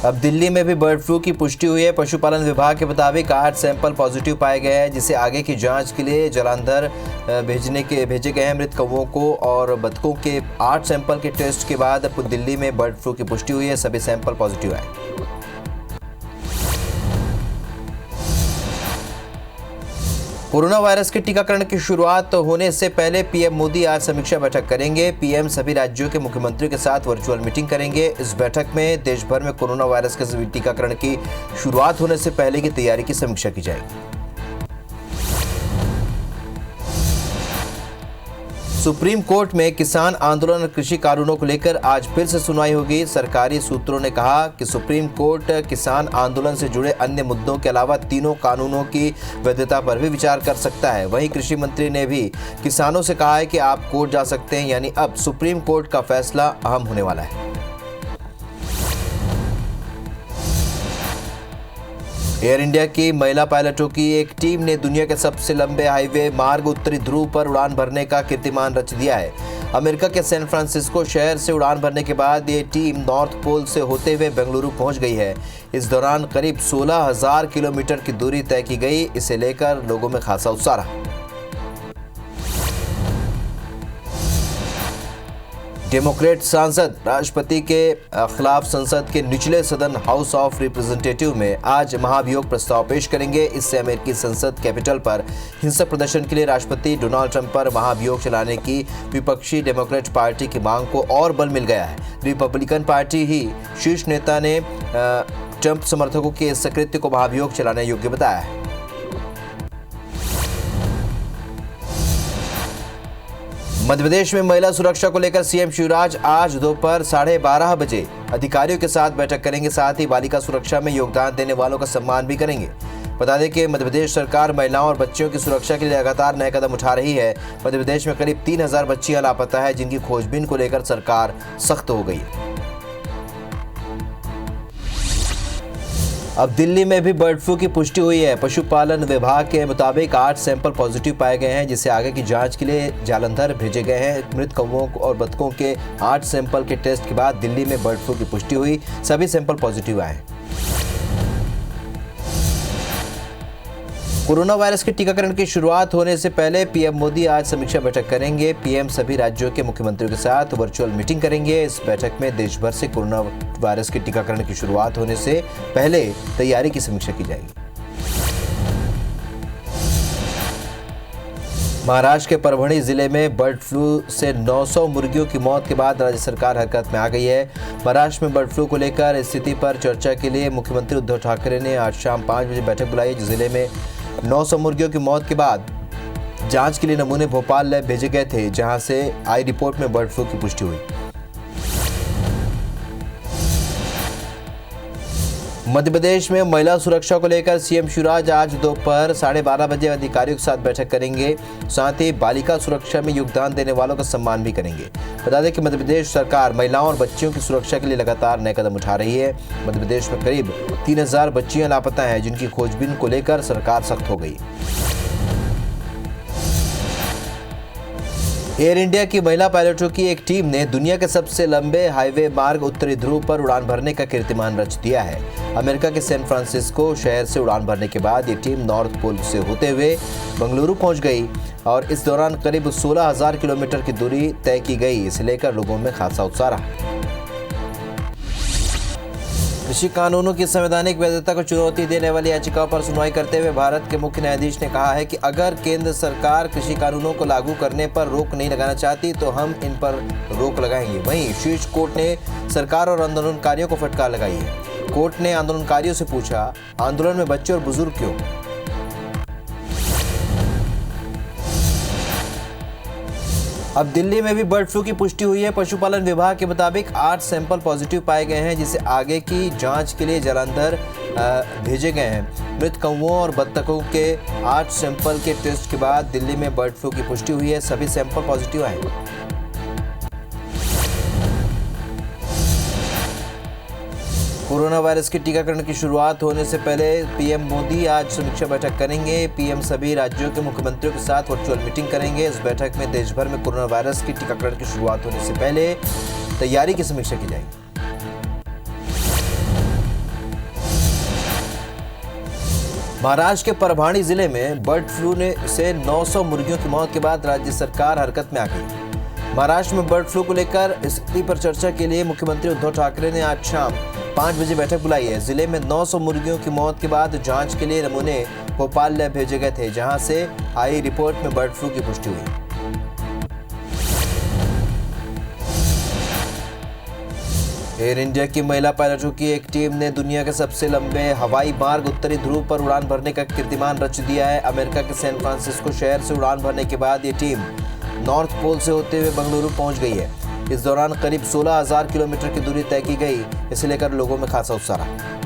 अब दिल्ली में भी बर्ड फ्लू की पुष्टि हुई है। पशुपालन विभाग के मुताबिक 8 सैंपल पॉजिटिव पाए गए हैं, जिसे आगे की जांच के लिए जालंधर भेजे गए हैं। मृत कौवों को और बतखों के 8 सैंपल के टेस्ट के बाद दिल्ली में बर्ड फ्लू की पुष्टि हुई है। सभी सैंपल पॉजिटिव आए। कोरोना वायरस के टीकाकरण की शुरुआत होने से पहले पीएम मोदी आज समीक्षा बैठक करेंगे। पीएम सभी राज्यों के मुख्यमंत्रियों के साथ वर्चुअल मीटिंग करेंगे। इस बैठक में देश भर में कोरोना वायरस के टीकाकरण की शुरुआत होने से पहले की तैयारी की समीक्षा की जाएगी। सुप्रीम कोर्ट में किसान आंदोलन और कृषि कानूनों को लेकर आज फिर से सुनवाई होगी। सरकारी सूत्रों ने कहा कि सुप्रीम कोर्ट किसान आंदोलन से जुड़े अन्य मुद्दों के अलावा तीनों कानूनों की वैधता पर भी विचार कर सकता है। वहीं कृषि मंत्री ने भी किसानों से कहा है कि आप कोर्ट जा सकते हैं, यानी अब सुप्रीम कोर्ट का फैसला अहम होने वाला है। एयर इंडिया की महिला पायलटों की एक टीम ने दुनिया के सबसे लंबे हाईवे मार्ग उत्तरी ध्रुव पर उड़ान भरने का कीर्तिमान रच दिया है। अमेरिका के सैन फ्रांसिस्को शहर से उड़ान भरने के बाद ये टीम नॉर्थ पोल से होते हुए बेंगलुरु पहुंच गई है। इस दौरान करीब 16,000 किलोमीटर की दूरी तय की गई। इसे लेकर लोगों में खासा उत्साह रहा। डेमोक्रेट सांसद राष्ट्रपति के खिलाफ संसद के निचले सदन हाउस ऑफ रिप्रेजेंटेटिव में आज महाभियोग प्रस्ताव पेश करेंगे। इससे अमेरिकी संसद कैपिटल पर हिंसक प्रदर्शन के लिए राष्ट्रपति डोनाल्ड ट्रंप पर महाभियोग चलाने की विपक्षी डेमोक्रेट पार्टी की मांग को और बल मिल गया है। रिपब्लिकन पार्टी ही शीर्ष नेता ने ट्रंप समर्थकों के इस कृत्य को महाभियोग चलाने योग्य बताया है। मध्य प्रदेश में महिला सुरक्षा को लेकर सीएम शिवराज आज दोपहर 12:30 बजे अधिकारियों के साथ बैठक करेंगे। साथ ही बालिका सुरक्षा में योगदान देने वालों का सम्मान भी करेंगे। बता दें कि मध्य प्रदेश सरकार महिलाओं और बच्चियों की सुरक्षा के लिए लगातार नए कदम उठा रही है। मध्य प्रदेश में करीब 3,000 बच्चियां लापता है, जिनकी खोजबीन को लेकर सरकार सख्त हो गई है। अब दिल्ली में भी बर्ड फ्लू की पुष्टि हुई है। पशुपालन विभाग के मुताबिक 8 सैंपल पॉजिटिव पाए गए हैं, जिसे आगे की जांच के लिए जालंधर भेजे गए हैं। मृत कौवों और बतखों के 8 सैंपल के टेस्ट के बाद दिल्ली में बर्ड फ्लू की पुष्टि हुई। सभी सैंपल पॉजिटिव आए। कोरोना वायरस के टीकाकरण की शुरुआत होने से पहले पीएम मोदी आज समीक्षा बैठक करेंगे। पीएम सभी राज्यों के मुख्यमंत्रियों के साथ वर्चुअल मीटिंग करेंगे। इस बैठक में देश भर से कोरोना वायरस के टीकाकरण की शुरुआत होने से पहले तैयारी की समीक्षा की जाएगी। महाराष्ट्र के परभणी जिले में बर्ड फ्लू से 900 मुर्गियों की मौत के बाद राज्य सरकार हरकत में आ गई है। महाराष्ट्र में बर्ड फ्लू को लेकर स्थिति पर चर्चा के लिए मुख्यमंत्री उद्धव ठाकरे ने आज शाम 5 बजे बैठक बुलाई। जिले में 900 मुर्गियों की मौत के बाद जांच के लिए नमूने भोपाल लैब भेजे गए थे, जहां से आई रिपोर्ट में बर्ड फ्लू की पुष्टि हुई। मध्य प्रदेश में महिला सुरक्षा को लेकर सीएम शिवराज आज दोपहर 12:30 बजे अधिकारियों के साथ बैठक करेंगे। साथ ही बालिका सुरक्षा में योगदान देने वालों का सम्मान भी करेंगे। बता दें कि मध्य प्रदेश सरकार महिलाओं और बच्चियों की सुरक्षा के लिए लगातार नए कदम उठा रही है। मध्य प्रदेश में करीब 3,000 बच्चियां लापता हैं, जिनकी खोजबीन को लेकर सरकार सख्त हो गई। एयर इंडिया की महिला पायलटों की एक टीम ने दुनिया के सबसे लंबे हाईवे मार्ग उत्तरी ध्रुव पर उड़ान भरने का कीर्तिमान रच दिया है। अमेरिका के सैन फ्रांसिस्को शहर से उड़ान भरने के बाद ये टीम नॉर्थ पोल से होते हुए बेंगलुरु पहुंच गई और इस दौरान करीब 16,000 किलोमीटर की दूरी तय की गई। इसे लेकर लोगों में खासा उत्साह रहा। कृषि कानूनों की संवैधानिक वैधता को चुनौती देने वाली याचिकाओं पर सुनवाई करते हुए भारत के मुख्य न्यायाधीश ने कहा है कि अगर केंद्र सरकार कृषि कानूनों को लागू करने पर रोक नहीं लगाना चाहती तो हम इन पर रोक लगाएंगे। वहीं शीर्ष कोर्ट ने सरकार और आंदोलनकारियों को फटकार लगाई है। कोर्ट ने आंदोलनकारियों से पूछा, आंदोलन में बच्चे और बुजुर्ग क्यों? अब दिल्ली में भी बर्ड फ्लू की पुष्टि हुई है। पशुपालन विभाग के मुताबिक 8 सैंपल पॉजिटिव पाए गए हैं, जिसे आगे की जांच के लिए जालंधर भेजे गए हैं। मृत कौवों और बत्तखों के 8 सैंपल के टेस्ट के बाद दिल्ली में बर्ड फ्लू की पुष्टि हुई है। सभी सैंपल पॉजिटिव आए। कोरोना वायरस के टीकाकरण की शुरुआत होने से पहले पीएम मोदी आज समीक्षा बैठक करेंगे। पीएम सभी राज्यों के मुख्यमंत्रियों के साथ वर्चुअल मीटिंग करेंगे। इस बैठक में देश भर में कोरोना वायरस के टीकाकरण की शुरुआत होने से पहले तैयारी की समीक्षा की जाएगी। महाराष्ट्र के परभणी जिले में बर्ड फ्लू से 900 मुर्गियों की मौत के बाद राज्य सरकार हरकत में आ गई। महाराष्ट्र में बर्ड फ्लू को लेकर स्थिति पर चर्चा के लिए मुख्यमंत्री उद्धव ठाकरे ने आज शाम 5 बजे बैठक बुलाई है। जिले में 900 मुर्गियों की मौत के बाद जांच के लिए नमूने भोपाल लैब भेजे गए थे, जहां से आई रिपोर्ट में बर्ड फ्लू की पुष्टि हुई। एयर इंडिया की महिला पायलटों की एक टीम ने दुनिया के सबसे लंबे हवाई मार्ग उत्तरी ध्रुव पर उड़ान भरने का कीर्तिमान रच दिया है। अमेरिका के सैन फ्रांसिस्को शहर से उड़ान भरने के बाद ये टीम नॉर्थ पोल से होते हुए बेंगलुरु पहुंच गई है। इस दौरान करीब 16,000 किलोमीटर की दूरी तय की गई। इसे लेकर लोगों में खासा उत्साह रहा।